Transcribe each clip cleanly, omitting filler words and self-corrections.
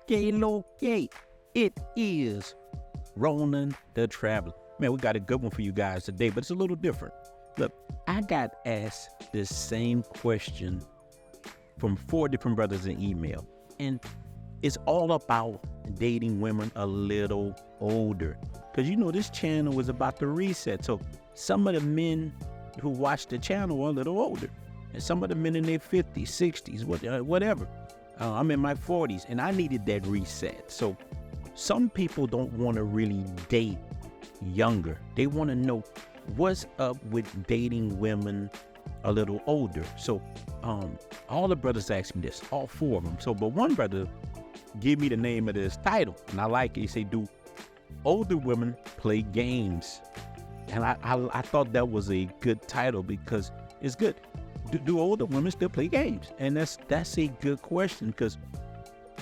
loke. It is Ronin the Traveler. Man, we got a good one for you guys today, but it's a little different. Look, I got asked this same question from 4 different brothers in email, and it's all about dating women a little older. Because, you know, this channel is about the reset. So some of the men who watch the channel are a little older, and some of the men in their 50s, 60s, whatever. I'm in my 40s, and I needed that reset. So some people don't want to really date younger. They want to know what's up with dating women a little older. So all the brothers asked me this, all 4 of them. So, but one brother gave me the name of this title, and I like it. He said, do older women play games? And I thought that was a good title because it's good. Do older women still play games? And that's a good question, because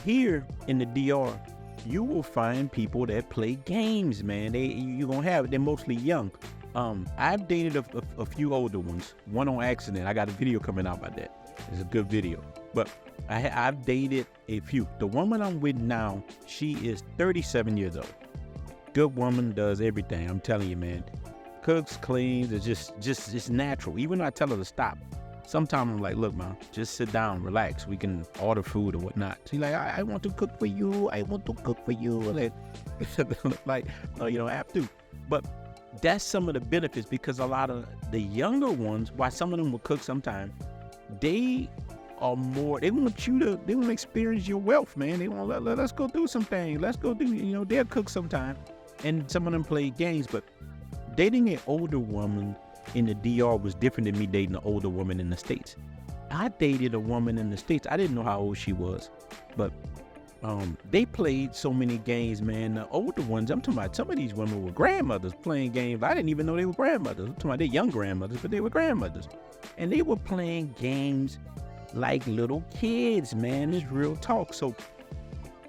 here in the DR, you will find people that play games, man. You're going to have it. They're mostly young. I've dated a few older ones, one on accident. I got a video coming out about that. It's a good video. But I've dated a few. The woman I'm with now, she is 37 years old. Good woman, does everything. I'm telling you, man. Cooks, cleans, it's natural. Even though I tell her to stop, sometimes I'm like, look, man, just sit down, relax. We can order food or whatnot. She's like, I want to cook for you. I want to cook for you. Like, no, you don't have to. But that's some of the benefits, because a lot of the younger ones, while some of them will cook sometimes, they are more, they want to experience your wealth, man. They want, let's go do some things. Let's go do, they'll cook sometime. And some of them play games, but dating an older woman in the DR was different than me dating an older woman in the States. I dated a woman in the States. I didn't know how old she was, but they played so many games, man. The older ones, I'm talking about, some of these women were grandmothers playing games. I didn't even know they were grandmothers. I'm talking about, they're young grandmothers, but they were grandmothers. And they were playing games like little kids, man. It's real talk. So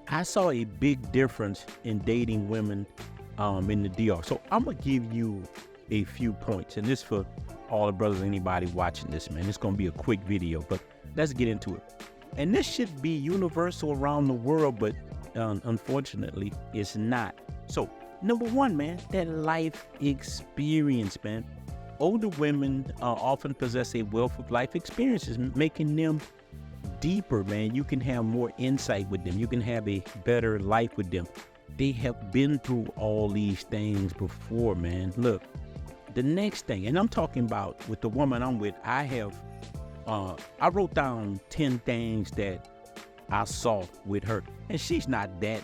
I saw a big difference in dating women in the DR. So I'm going to give you a few points, and this for all the brothers, anybody watching this, man. It's going to be a quick video, but let's get into it. And this should be universal around the world, but unfortunately it's not. So number 1, man, that life experience, man. Older women often possess a wealth of life experiences, making them deeper, man. You can have more insight with them. You can have a better life with them. They have been through all these things before, man. Look, the next thing, and I'm talking about with the woman I'm with, I wrote down 10 things that I saw with her. And she's not that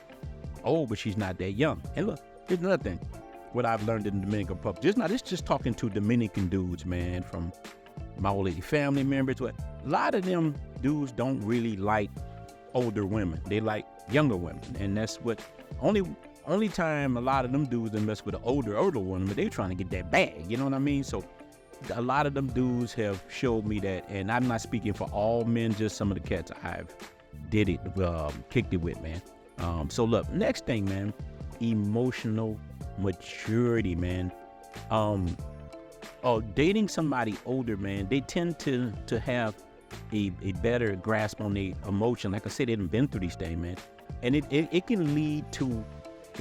old, but she's not that young. And look, here's another thing, what I've learned in the Dominican Republic. It's just talking to Dominican dudes, man, from my old lady family members. A lot of them dudes don't really like older women. They like younger women. And that's what, only time a lot of them dudes mess with an older woman, but they trying to get that bag, you know what I mean? So a lot of them dudes have showed me that, and I'm not speaking for all men, just some of the cats I've kicked it with, man. So look, next thing, man, emotional maturity, man. Dating somebody older, man, they tend to have a better grasp on their emotion. Like I said, they done been through these things, man. And it can lead to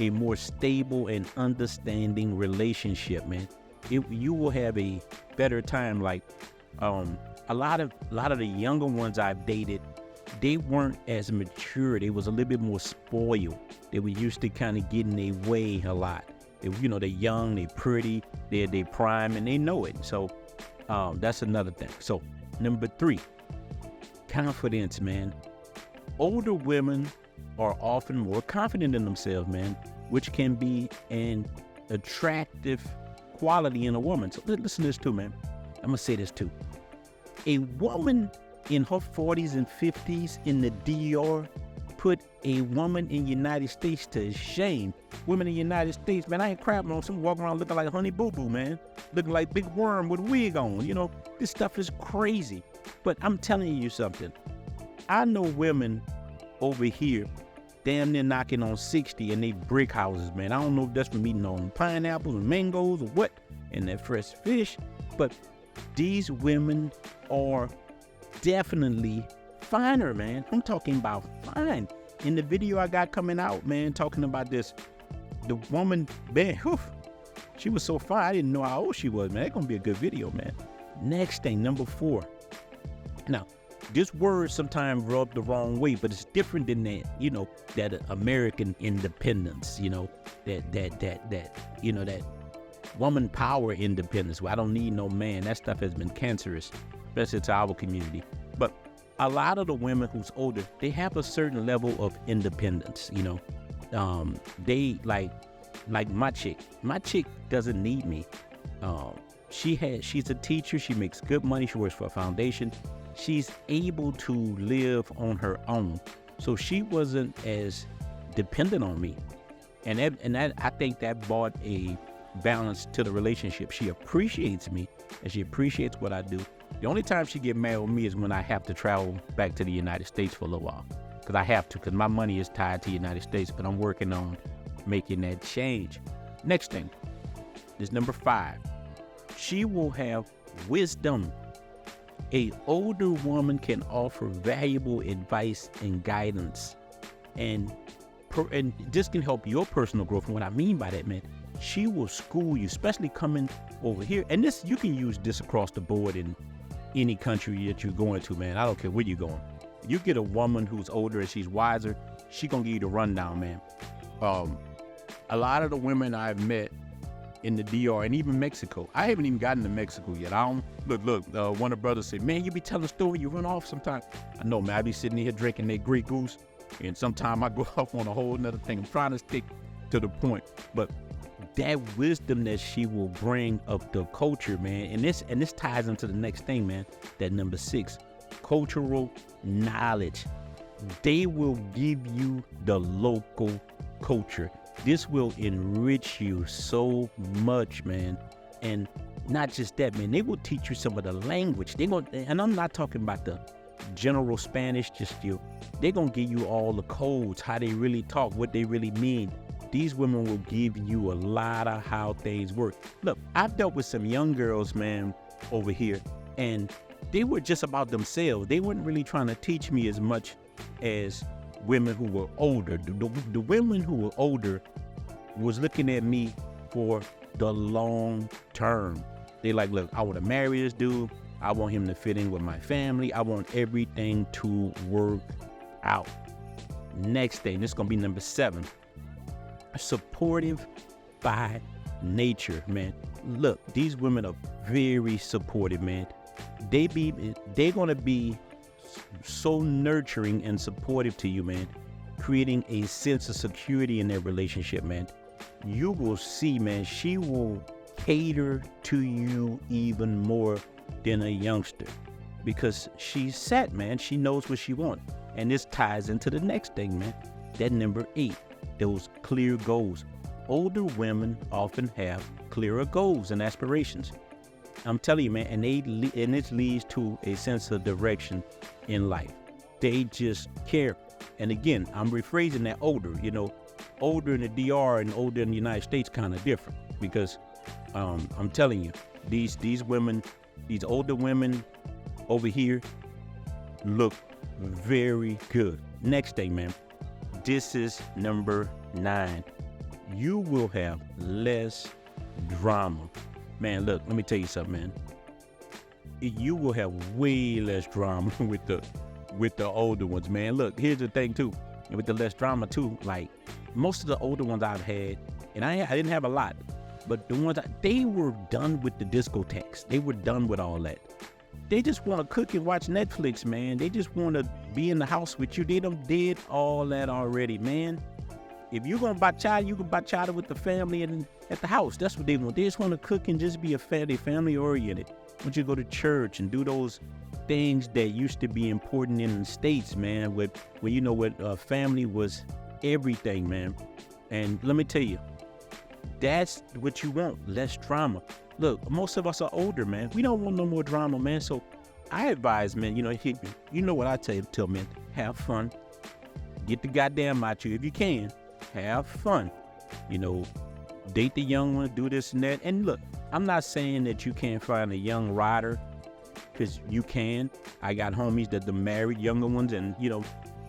a more stable and understanding relationship, man. You will have a better time. Like a lot of the younger ones I've dated, they weren't as mature. They was a little bit more spoiled. They were used to kind of getting their way a lot. They're young, they're pretty, they're prime, and they know it. So that's another thing. So number 3, confidence, man. Older women are often more confident in themselves, man, which can be an attractive quality in a woman. So listen to this too, man. I'm gonna say this too. A woman in her 40s and 50s in the DR put a woman in the United States to shame. Women in the United States, man, I ain't crapping on some walking around looking like Honey Boo Boo, man. Looking like Big Worm with a wig on. This stuff is crazy. But I'm telling you something. I know women over here damn near knocking on 60 and they brick houses, man. I don't know if that's from eating on pineapples and mangoes or what, and that fresh fish, but these women are definitely finer, man. I'm talking about fine. in the video I got coming out, man, talking about this, the woman, man, whew, she was so fine. I didn't know how old she was, man. That's going to be a good video, man. Next thing, number 4. Now, this word sometimes rubbed the wrong way, but it's different than that, you know, that American independence, you know, you know, that woman power independence where I don't need no man. That stuff has been cancerous, especially to our community. But a lot of the women who's older, they have a certain level of independence, you know. They like my chick doesn't need me. She's a teacher. She makes good money. She works for a foundation. She's able to live on her own. So she wasn't as dependent on me. And that I think that brought a balance to the relationship. She appreciates me and she appreciates what I do. The only time she get mad with me is when I have to travel back to the United States for a little while. Because I have to, because my money is tied to the United States, but I'm working on making that change. Next thing is number 5. She will have wisdom. A older woman can offer valuable advice and guidance, and this can help your personal growth. And what I mean by that, man, she will school you, especially coming over here. And this, you can use this across the board in any country that you're going to, man. I don't care where you're going. You get a woman who's older and she's wiser, she gonna give you the rundown, man. A lot of the women I've met in the DR and even Mexico, I haven't even gotten to Mexico yet. I don't, look, one of the brothers said, man, you be telling a story, you run off sometimes. I know, man, I be sitting here drinking that Grey Goose, and sometimes I go off on a whole nother thing. I'm trying to stick to the point, but that wisdom that she will bring of the culture, man, and this ties into the next thing, man, that number 6, cultural knowledge. They will give you the local culture. This will enrich you so much, man. And not just that, man, they will teach you some of the language. And I'm not talking about the general Spanish, they're going to give you all the codes, how they really talk, what they really mean. These women will give you a lot of how things work. Look, I've dealt with some young girls, man, over here, and they were just about themselves. They weren't really trying to teach me as much as women who were older. The women who were older was looking at me for the long term. They like, look, I want to marry this dude. I want him to fit in with my family. I want everything to work out. Next thing, this is going to be number 7. Supportive by nature, man. Look, these women are very supportive, man. They're going to be so nurturing and supportive to you, man, creating a sense of security in their relationship, man. You will see, man, she will cater to you even more than a youngster because she's set, man. She knows what she wants. And this ties into the next thing, man. That number 8, those clear goals. Older women often have clearer goals and aspirations. I'm telling you, man, and it leads to a sense of direction in life. They just care. And again, I'm rephrasing that older, you know, older in the DR and older in the United States kind of different because I'm telling you, these women, these older women over here look very good. Next thing, man, this is number 9. You will have less drama. Man, look, let me tell you something, man. You will have way less drama with the older ones, man. Look, here's the thing too, and with the less drama too. Like most of the older ones I've had, and I didn't have a lot, but the ones they were done with the discotheques. They were done with all that. They just want to cook and watch Netflix, man. They just want to be in the house with you. They done did all that already, man. If you're gonna bachata, you can bachata with the family and at the house. That's what they want. They just want to cook and just be family oriented. Want you to go to church and do those things that used to be important in the States, man. When you know what family was everything, man. And let me tell you, that's what you want. Less drama. Look, most of us are older, man. We don't want no more drama, man. So I advise, man. You know what I tell men: have fun. Get the goddamn out you if you can. Have fun, you know, date the young one, do this and that. And look, I'm not saying that you can't find a young rider, because you can. I got homies that are married, younger ones, and you know,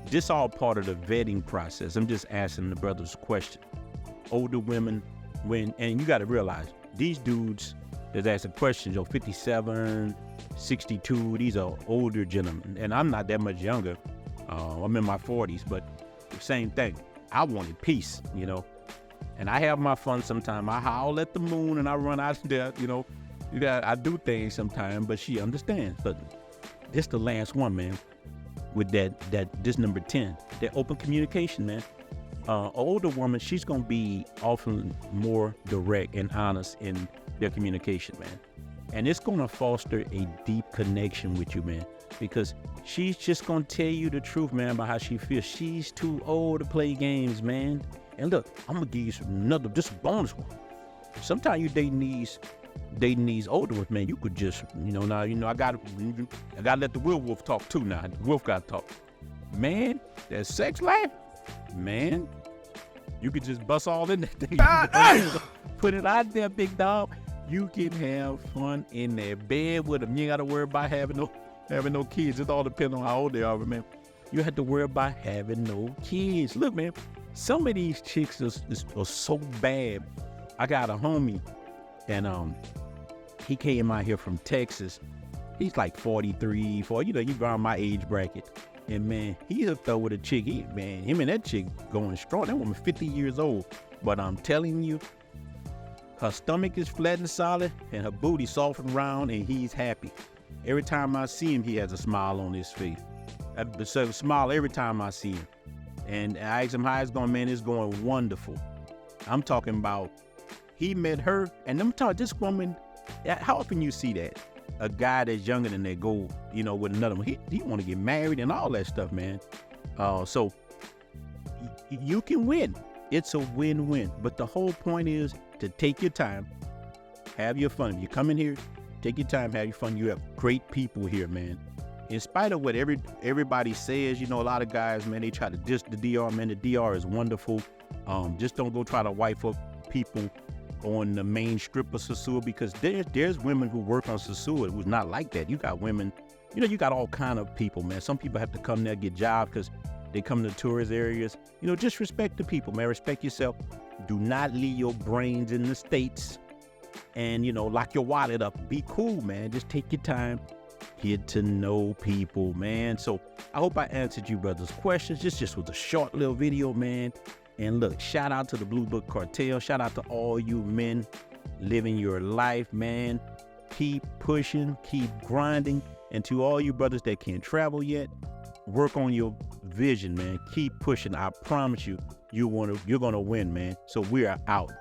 this all part of the vetting process. I'm just asking the brothers a question. Older women, and you got to realize, these dudes that's asking questions, 57, 62, these are older gentlemen. And I'm not that much younger. I'm in my 40s, but the same thing. I wanted peace, And I have my fun sometimes. I howl at the moon and I run out there, I do things sometimes, but she understands. But this the last one, man, with this number 10, that open communication, man. Older woman, she's going to be often more direct and honest in their communication, man. And it's going to foster a deep connection with you, man, because she's just going to tell you the truth, man, about how she feels. She's too old to play games, man. And look, I'm going to give you just a bonus one. Sometimes you dating these older ones, man, you could just, I got to let the real wolf talk too now. The wolf got to talk. Man, that sex life, man, you could just bust all in that thing. Put it out there, big dog. You can have fun in that bed with them. You ain't got to worry about having no kids. It all depends on how old they are, man. You have to worry about having no kids. Look, man, some of these chicks are so bad. I got a homie, and he came out here from Texas. He's like 43, 40, he's around my age bracket. And man, he hooked up with a chick. Him and that chick going strong. That woman 50 years old. But I'm telling you, her stomach is flat and solid, and her booty soft and round, and he's happy. Every time I see him, he has a smile on his face. So a smile every time I see him. And I asked him how it's going, man. It's going wonderful. I'm talking about, he met her, and I'm talking this woman. How often you see that? A guy that's younger than they go, with another one. He want to get married and all that stuff, man. So you can win. It's a win-win. But the whole point is to take your time, have your fun. If you come in here, take your time, have your fun. You have great people here, man. In spite of what everybody says, a lot of guys, man, they try to diss the DR, man. The DR is wonderful. Just don't go try to wife up people on the main strip of Sosua, because there's women who work on Sosua who's not like that. You got women, you got all kind of people, man. Some people have to come there, get jobs because they come to tourist areas. Just respect the people, man. Respect yourself. Do not leave your brains in the States and, lock your wallet up. Be cool, man. Just take your time. Get to know people, man. So I hope I answered you brothers' questions. This just was a short little video, man. And look, shout out to the Blue Book Cartel. Shout out to all you men living your life, man. Keep pushing, keep grinding. And to all you brothers that can't travel yet, work on your vision, man. Keep pushing. I promise you, you're gonna win, man. So we are out.